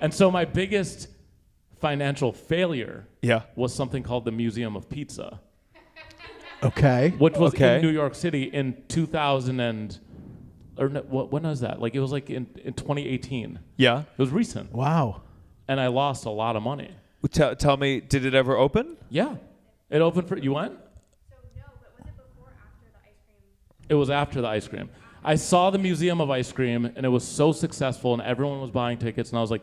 And so my biggest financial failure was something called the Museum of Pizza. Okay. Which was in New York City in 2000 when was that? Like it was like in 2018. Yeah. It was recent. Wow. And I lost a lot of money. Tell me, did it ever open? Yeah. It opened for, you went? So no, but was it before or after the ice cream? It was after the ice cream. I saw the Museum of Ice Cream and it was so successful and everyone was buying tickets and I was like,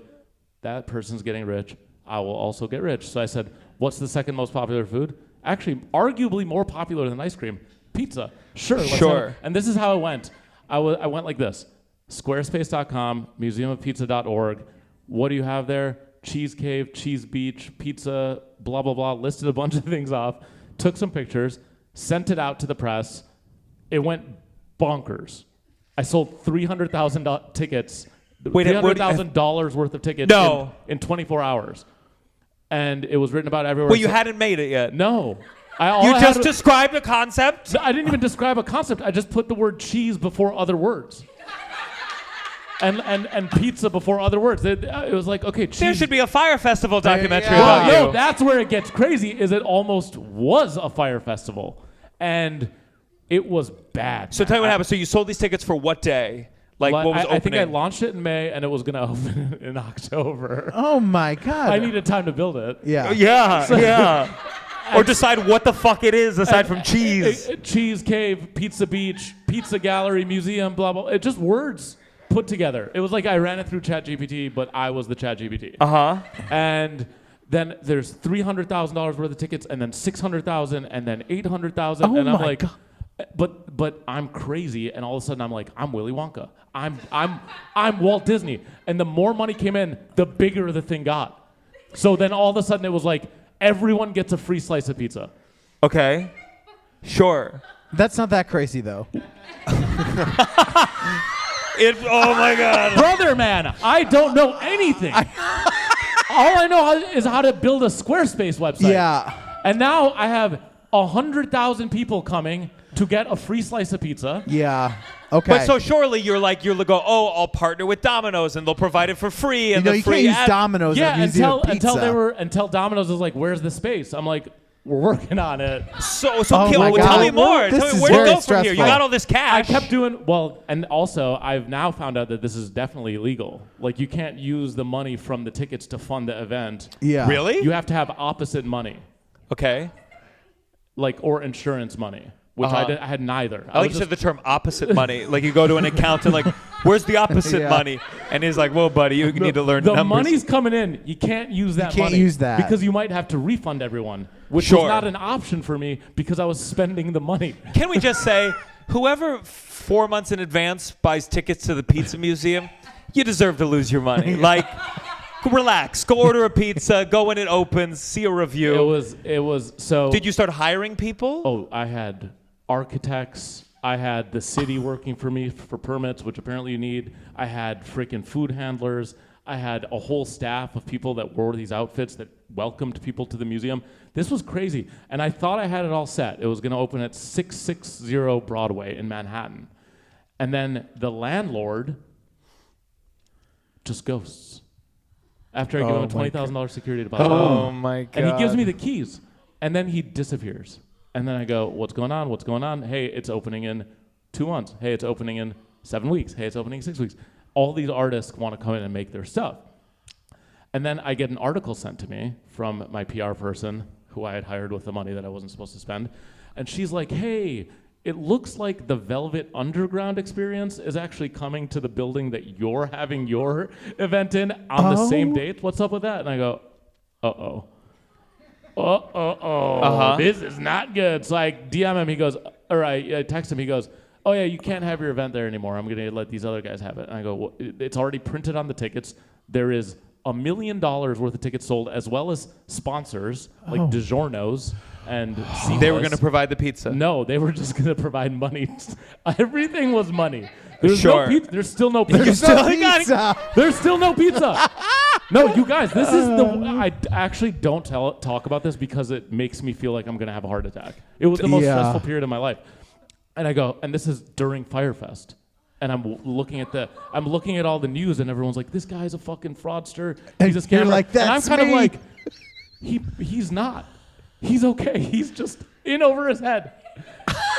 that person's getting rich. I will also get rich. So I said, what's the second most popular food? Actually, arguably more popular than ice cream. Pizza. Sure. Sure. And this is how it went. I went like this. Squarespace.com, museumofpizza.org. What do you have there? Cheese cave, cheese beach, pizza, blah, blah, blah. Listed a bunch of things off. Took some pictures. Sent it out to the press. It went bonkers. I sold $300,000 tickets. $300,000 worth of tickets in 24 hours. And it was written about everywhere. Well, you hadn't made it yet. No. You just described a concept? I didn't even describe a concept. I just put the word cheese before other words. and pizza before other words. It was like, okay, cheese. There should be a Fire Festival documentary about you. No, that's where it gets crazy, is it almost was a Fire Festival. And it was bad. So tell me what happened. So you sold these tickets for what day? Like, what was opening? I think I launched it in May, and it was going to open in October. Oh, my God. I needed time to build it. Yeah. Yeah. Or decide what the fuck it is aside from cheese. Cheese cave, pizza beach, pizza gallery, museum, blah, blah. It just words put together. It was like I ran it through ChatGPT, but I was the ChatGPT. Uh-huh. And then there's $300,000 worth of tickets, and then $600,000, and then $800,000. Oh, and I'm my like, God. But I'm crazy, and all of a sudden I'm like, I'm Willy Wonka. I'm Walt Disney. And the more money came in, the bigger the thing got. So then all of a sudden it was like, everyone gets a free slice of pizza. Okay. Sure. That's not that crazy, though. Oh, my God. Brother, man, I don't know anything. All I know is how to build a Squarespace website. Yeah. And now I have 100,000 people coming to get a free slice of pizza. Yeah. Okay. But so surely you'll go, I'll partner with Domino's and they'll provide it for free. And you can't use Domino's at Museum of Pizza. until Domino's is like, where's the space? I'm like, we're working on it. So Oh my God. tell me more. This Tell me is where to very go from stressful. here. You got all this cash. I kept doing, and also I've now found out that this is definitely illegal. Like you can't use the money from the tickets to fund the event. Yeah. Really? You have to have opposite money. Okay. Like, or insurance money, which I had neither. I like you said the term opposite money. Like you go to an accountant, like, where's the opposite money? And he's like, whoa, buddy, you need to learn the numbers. money's coming in. You can't use that You can't money. use that. Because you might have to refund everyone, which Sure. was not an option for me because I was spending the money. Can we just say, whoever 4 months in advance buys tickets to the pizza museum, you deserve to lose your money. Like, relax. Go order a pizza. Go when it opens. See a review. It was so. Did you start hiring people? Oh, I had architects. I had the city working for me for permits, which apparently you need. I had freaking food handlers. I had a whole staff of people that wore these outfits that welcomed people to the museum. This was crazy. And I thought I had it all set. It was going to open at 660 Broadway in Manhattan. And then the landlord just ghosts. After I give him a $20,000 security deposit. Oh, my God. And he gives me the keys. And then he disappears. And then I go, what's going on? What's going on? Hey, it's opening in 2 months. Hey, it's opening in 7 weeks. Hey, it's opening in 6 weeks. All these artists want to come in and make their stuff. And then I get an article sent to me from my PR person who I had hired with the money that I wasn't supposed to spend. And she's like, hey, it looks like the Velvet Underground experience is actually coming to the building that you're having your event in on the same date. What's up with that? And I go, uh-oh. This is not good. So I DM him. He goes, or I text him. He goes, oh, yeah, you can't have your event there anymore. I'm going to let these other guys have it. And I go, well, it's already printed on the tickets. There is $1 million worth of tickets sold, as well as sponsors like DiGiorno's and Seamless. They were going to provide the pizza. No, they were just going to provide money. Everything was money. There's Sure. no pizza. There's still no pizza. There's no pizza. There's still no pizza. No, you guys, this is I actually don't talk about this because it makes me feel like I'm going to have a heart attack. It was the most stressful period of my life. And I go, and this is during Firefest. And I'm looking at all the news, and everyone's like, "This guy's a fucking fraudster. He's a scammer." You're like, and I'm "That's kind of me." like, he's not. He's okay. He's just in over his head.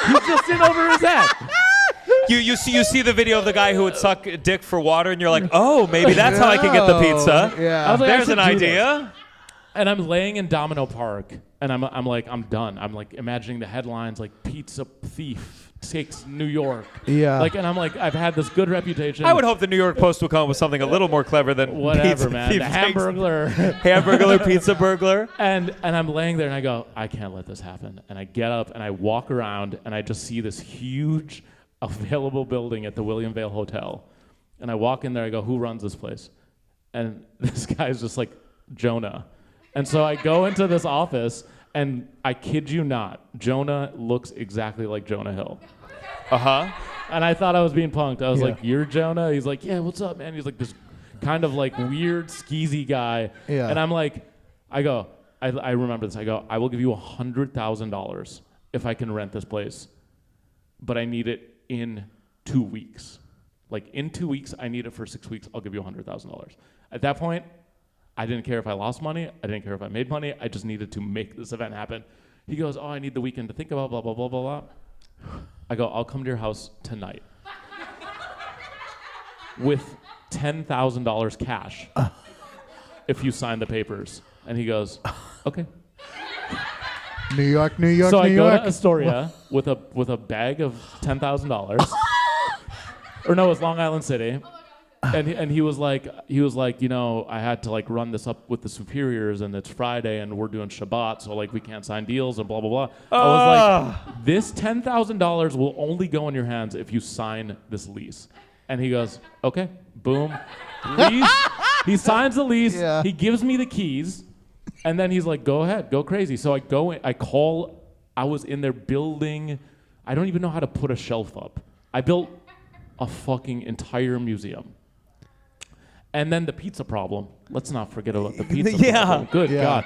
He's just in over his head. You see the video of the guy who would suck dick for water, and you're like, oh, maybe that's how I can get the pizza. Yeah. I was like, There's I an should do idea. this. And I'm laying in Domino Park, and I'm like, I'm done. I'm like imagining the headlines like pizza thief takes New York. Yeah. Like, and I'm like, I've had this good reputation. I would hope the New York Post would come up with something a little more clever than whatever, pizza man. thief The takes- Hamburglar. Hamburglar, pizza burglar. And I'm laying there, and I go, I can't let this happen. And I get up, and I walk around, and I just see this huge available building at the William Vale Hotel. And I walk in there, I go, who runs this place? And this guy's just like, Jonah. And so I go into this office, and I kid you not, Jonah looks exactly like Jonah Hill. Uh-huh. And I thought I was being punked. I was Yeah. like, you're Jonah? He's like, yeah, what's up, man? He's like this kind of like weird, skeezy guy. Yeah. And I'm like, I remember this. I go, I will give you $100,000 if I can rent this place, but I need it in 2 weeks. Like in 2 weeks, I need it for 6 weeks. I'll give you $100,000. At that point, I didn't care if I lost money. I didn't care if I made money. I just needed to make this event happen. He goes, oh, I need the weekend to think about blah, blah, blah, blah, blah. I go, I'll come to your house tonight with $10,000 cash if you sign the papers. And he goes, okay. New York, New York, So New I go York. to Astoria with a bag of $10,000. Or no, it was Long Island City. And he was like, you know, I had to like run this up with the superiors, and it's Friday, and we're doing Shabbat, so like we can't sign deals and blah blah blah. I was like, this $10,000 will only go in your hands if you sign this lease. And he goes, okay, boom, lease. He signs the lease. Yeah. He gives me the keys, and then he's like, go ahead, go crazy. So I go in, I was in there building. I don't even know how to put a shelf up. I built a fucking entire museum. And then the pizza problem. Let's not forget about the pizza Yeah. problem. Good Yeah. God.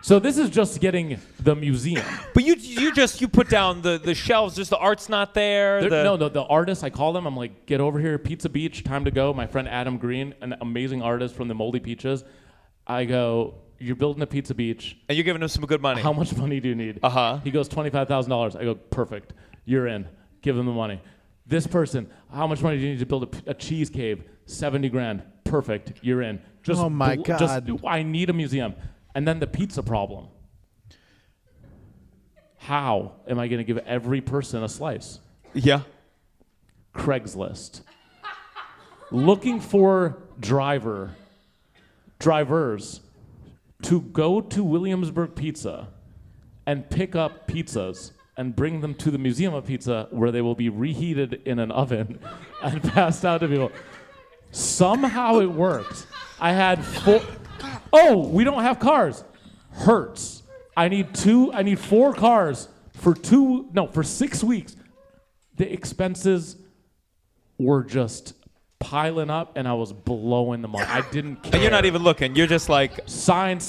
So this is just getting the museum. But you put down the shelves, just the art's not there. The artists, I call them, I'm like, get over here, Pizza Beach, time to go. My friend Adam Green, an amazing artist from the Moldy Peaches. I go, you're building a Pizza Beach. And you're giving him some good money. How much money do you need? Uh-huh. He goes, $25,000. I go, perfect. You're in. Give him the money. This person, how much money do you need to build a cheese cave? 70 grand. Perfect. You're in. Just Oh my God. I need a museum. And then the pizza problem. How am I going to give every person a slice? Yeah. Craigslist. Looking for drivers to go to Williamsburg Pizza and pick up pizzas and bring them to the Museum of Pizza, where they will be reheated in an oven and passed out to people. Somehow it worked. I had 4. Oh, we don't have cars. Hurts. I need 4 cars for 6 weeks. The expenses were just piling up, and I was blowing them up. I didn't care. And you're not even looking. You're just like, Sign.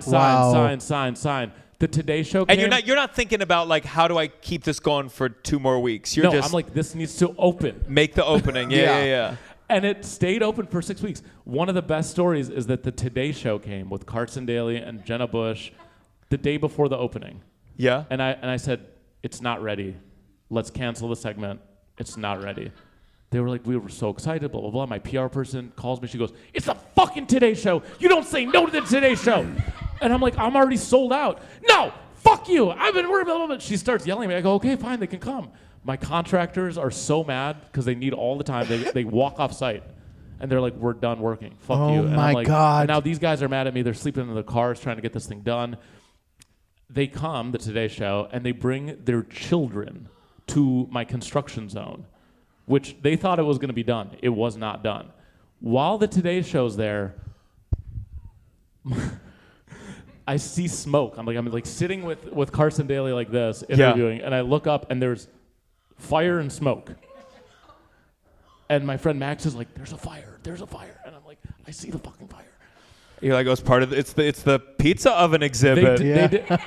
Wow. The Today Show came. and you're not thinking about like, how do I keep this going for 2 more weeks? You're No, just I'm like, this needs to open. make the opening. Yeah. And it stayed open for 6 weeks. One of the best stories is that the Today Show came with Carson Daly and Jenna Bush the day before the opening. Yeah. And I said, it's not ready. Let's cancel the segment. It's not ready. They were like, we were so excited, blah, blah, blah. My PR person calls me. She goes, it's the fucking Today Show. You don't say no to the Today Show. And I'm like, I'm already sold out. No, fuck you. I've been worried about it. She starts yelling at me. I go, okay, fine, they can come. My contractors are so mad because they need all the time. They walk off site. And they're like, we're done working. Fuck Oh you. And my I'm like, God. And now these guys are mad at me. They're sleeping in their cars trying to get this thing done. They come, the Today Show, and they bring their children to my construction zone, which they thought it was going to be done. It was not done. While the Today Show's there, I see smoke. I'm like sitting with Carson Daly like this, interviewing, and I look up, and there's fire and smoke. And my friend Max is like, there's a fire. And I'm like, I see the fucking fire. You're like, oh, it's part of it's the pizza oven exhibit. They did,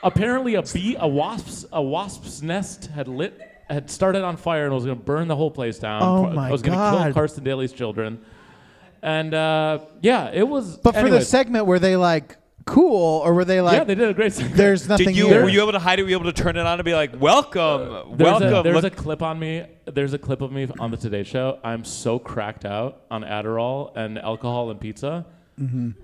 apparently a wasp's nest had lit had started on fire and was going to burn the whole place down. Oh my I was going to kill God. Carson Daly's children. And yeah, it was. But for the anyways, segment, were they like cool or were they like? yeah, they did a great segment. There's nothing Did you here. were you able to hide it? Were you able to turn it on and be like, "Welcome, There's welcome"? there's Look- a clip on me. There's a clip of me on the Today Show. I'm so cracked out on Adderall and alcohol and pizza.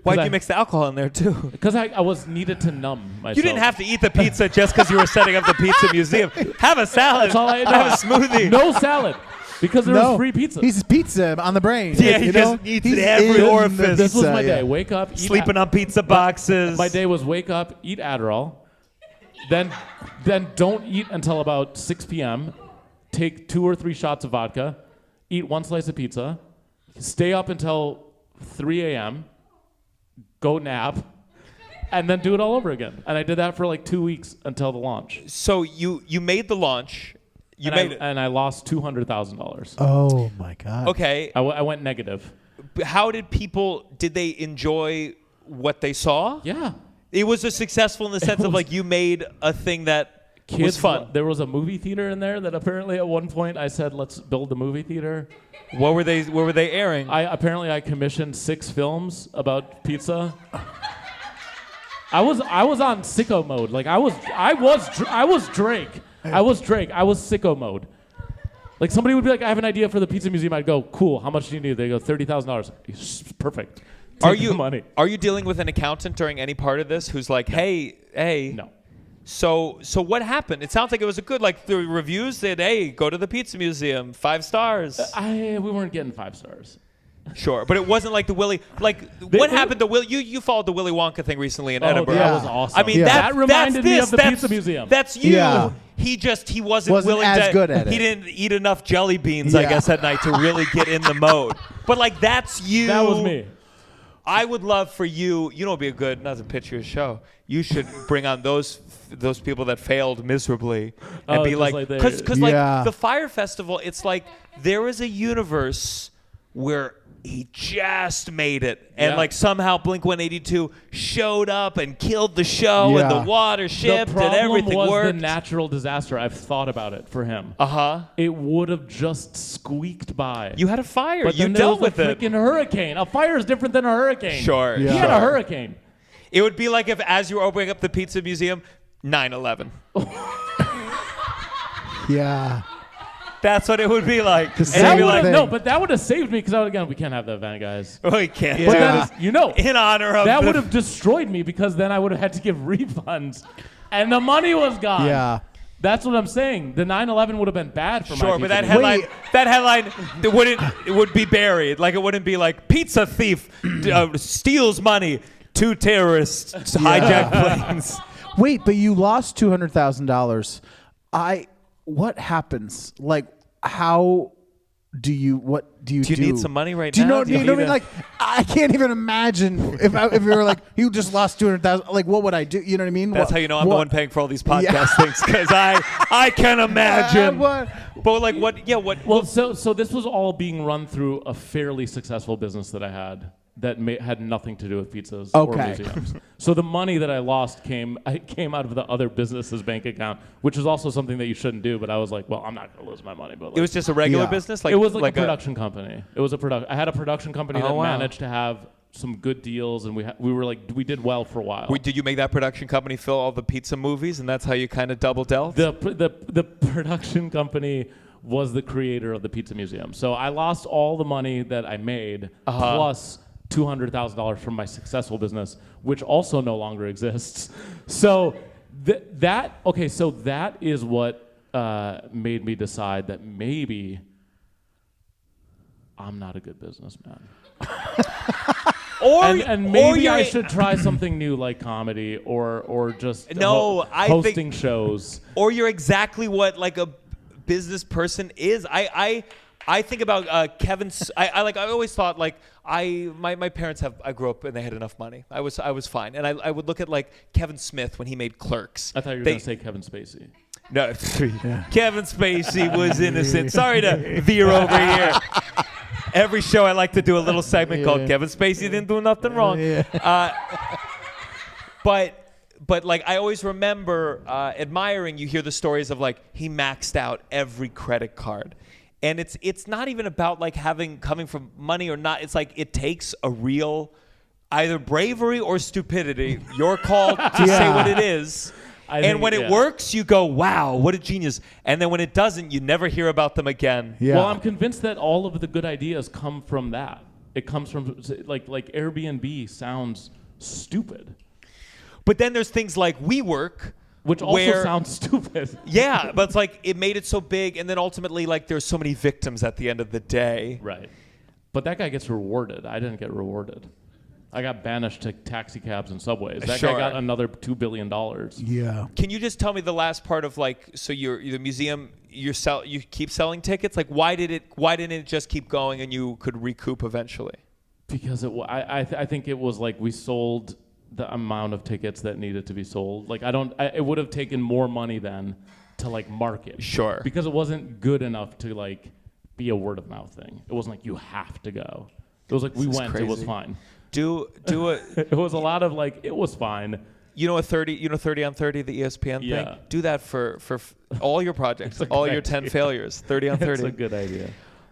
Why'd I- you mix the alcohol in there too? Because I was needed to numb myself. You didn't have to eat the pizza just because you were setting up the pizza museum. Have a salad. That's all I Have a smoothie. No salad. Because there was free pizza. He's pizza on the brain. Yeah, he you just know? eats He's it every in the orifice. This was pizza, my yeah. day. Wake up, eat Sleeping on pizza boxes. My day was wake up, eat Adderall, then don't eat until about 6 p.m. Take 2 or 3 shots of vodka, eat 1 slice of pizza, stay up until 3 a.m., go nap, and then do it all over again. And I did that for like 2 weeks until the launch. So you made the launch. You made it. And I lost $200,000. Oh my God. Okay. I went negative. How did they enjoy what they saw? Yeah. It was a successful in the sense of was- like you made a thing that Kids, was fun. There was a movie theater in there that apparently at one point I said, let's build a movie theater. What were they airing? I commissioned 6 films about pizza. I was on sicko mode. Like I was Drake. I was Drake. I was sicko mode. Like somebody would be like, I have an idea for the pizza museum. I'd go, cool. How much do you need? They go, $30,000. Perfect. Are Take the money? Are you dealing with an accountant during any part of this who's like, hey? No. So what happened? It sounds like it was a good, like the reviews said, hey, go to the pizza museum, 5 stars. We weren't getting 5 stars. Sure, but it wasn't like the Willy. Like what happened to Willy? You followed the Willy Wonka thing recently in Edinburgh. That Yeah. was awesome. I mean, Yeah. that reminded me of the pizza museum. That's you. Yeah. He wasn't willing as to. good at it. He didn't eat enough jelly beans, I Yeah. guess, at night to really get in the mode. But like that's you. That was me. I would love for you. You know, it'd be a good. Not to pitch your show. You should bring on those people that failed miserably and be just like, like they- because Yeah. like the Fire Festival, it's like there is a universe where he just made it, and Yeah. like somehow Blink-182 showed up and killed the show, and Yeah. the water shipped, The problem and everything was worked. the natural disaster. I've thought about it for him. It would have just squeaked by. You had a fire. But You then dealt there was with a it. freaking hurricane. A fire is different than a hurricane. Sure. Yeah. He had a hurricane. It would be like if, as you were opening up the pizza museum, 9/11. Yeah. That's what it would be like. And same you'd That be would like, have thing. no, but that would have saved me because I would again we can't have that event, guys. oh, we can't. Yeah. But do that this. is, In honor of that the- would have destroyed me because then I would have had to give refunds, and the money was gone. Yeah. That's what I'm saying. The 9/11 would have been bad for Sure, my but that pizza museum. headline, it would be buried. Like it wouldn't be like pizza thief steals money, 2 terrorists hijack planes. Wait, but you lost $200,000. What happens? Like, how do you? What do you do? Do you need some money right do you now? Know, Do you you know what I need mean? Like, I can't even imagine if you were like, you just lost 200,000. Like, what would I do? You know what I mean? That's What- how you know I'm the what- one paying for all these podcast things because I can imagine. What? But like what? Yeah, what? Well, so this was all being run through a fairly successful business that I had that had nothing to do with pizzas or Okay. museums. So the money that I lost came out of the other business's bank account, which is also something that you shouldn't do. But I was like, well, I'm not going to lose my money. But like, It was just a regular Yeah. business. it was like a production company. It was a production. I had a production company Oh, that wow. managed to have some good deals, and we did well for a while. Did you make that production company fill all the pizza movies, and that's how you kind of double dealt? The production company was the creator of the pizza museum. So I lost all the money that I made plus $200,000 from my successful business, which also no longer exists. So that is what made me decide that maybe I'm not a good businessman. And maybe I should try something new like comedy or just hosting shows. Or you're exactly what like a business person is. I think about Kevin. I always thought like my parents I grew up and they had enough money. I was fine, and I would look at like Kevin Smith when he made Clerks. I thought you were going to say Kevin Spacey. No, Kevin Spacey was innocent. Sorry to veer over here. Every show I like to do a little segment called Kevin Spacey didn't do nothing wrong. Yeah. But but like I always remember admiring. You hear the stories of like he maxed out every credit card, and it's not even about like coming from money or not. It's like it takes a real either bravery or stupidity. Your call to say what it is. And when it works, you go, wow, what a genius. And then when it doesn't, you never hear about them again. Yeah. Well, I'm convinced that all of the good ideas come from that. It comes from like Airbnb sounds stupid. But then there's things like WeWork, which also sounds stupid. Yeah, but it's like it made it so big, and then ultimately like there's so many victims at the end of the day. Right. But that guy gets rewarded. I didn't get rewarded. I got banished to taxi cabs and subways. That guy got another $2 billion. Yeah. Can you just tell me the last part of like, so you're the museum, you keep selling tickets? Like, why didn't it just keep going and you could recoup eventually? Because I think it was like we sold the amount of tickets that needed to be sold. Like it would have taken more money then to like market. Sure. Because it wasn't good enough to like be a word of mouth thing. It wasn't like you have to go. It was like we went. Crazy. It was fine. Do it. It was a lot of like it was fine. 30 on 30, the ESPN thing? Do that for all your projects, all your 10 failures, 30 on 30. It's a good idea.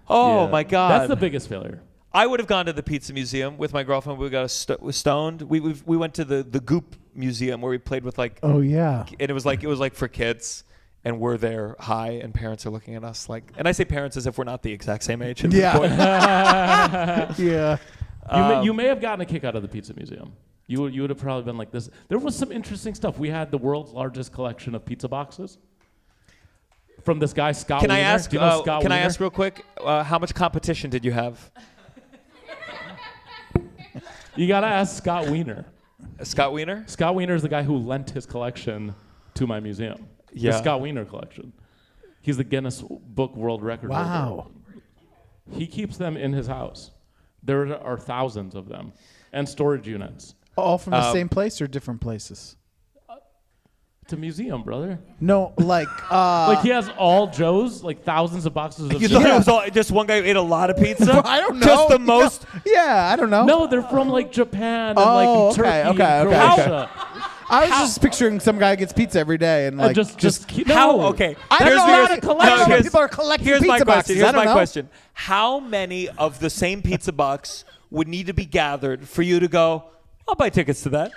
Oh, my God. That's the biggest failure. I would have gone to the pizza museum with my girlfriend. We got stoned. We went to the Goop Museum where we played with like... Oh, yeah. And it was like for kids. And we're there high, and parents are looking at us like... And I say parents as if we're not the exact same age. Yeah. Yeah. You may have gotten a kick out of the pizza museum. You would have probably been like this. There was some interesting stuff. We had the world's largest collection of pizza boxes from this guy Scott. Can Wiener. I ask? Do you know Scott can Wiener? I ask real quick? How much competition did you have? You gotta ask Scott Wiener. Scott Wiener? Scott Wiener is the guy who lent his collection to my museum. Yeah. The Scott Wiener collection. He's the Guinness Book World Record. Wow. He keeps them in his house. There are thousands of them, and storage units. All from the same place or different places? It's a museum, brother. No, like like he has all Joe's, like thousands of boxes of. You thought it was all, just one guy who ate a lot of pizza? I don't know. Just the most. Yeah, I don't know. No, they're from like Japan and Oh, like okay, Turkey. okay, and okay, Croatia. I was just picturing some guy gets pizza every day and like just keep, How? no. Okay. I don't know how to collect. no, here's- People are collecting Here's pizza my question. boxes. I Here's don't my know. question. How many of the same pizza box would need to be gathered for you to go, I'll buy tickets to that?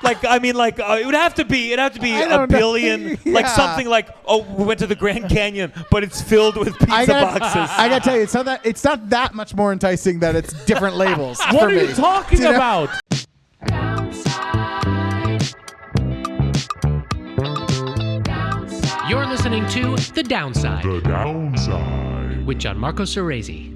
Like, I mean, like, it would have to be a billion, Yeah. like something like, oh, we went to the Grand Canyon, but it's filled with pizza boxes. I gotta tell you, it's not that much more enticing that it's different labels. What for are you me. talking You know? about? You're listening to The Downside The Downside. with Gianmarco Soresi.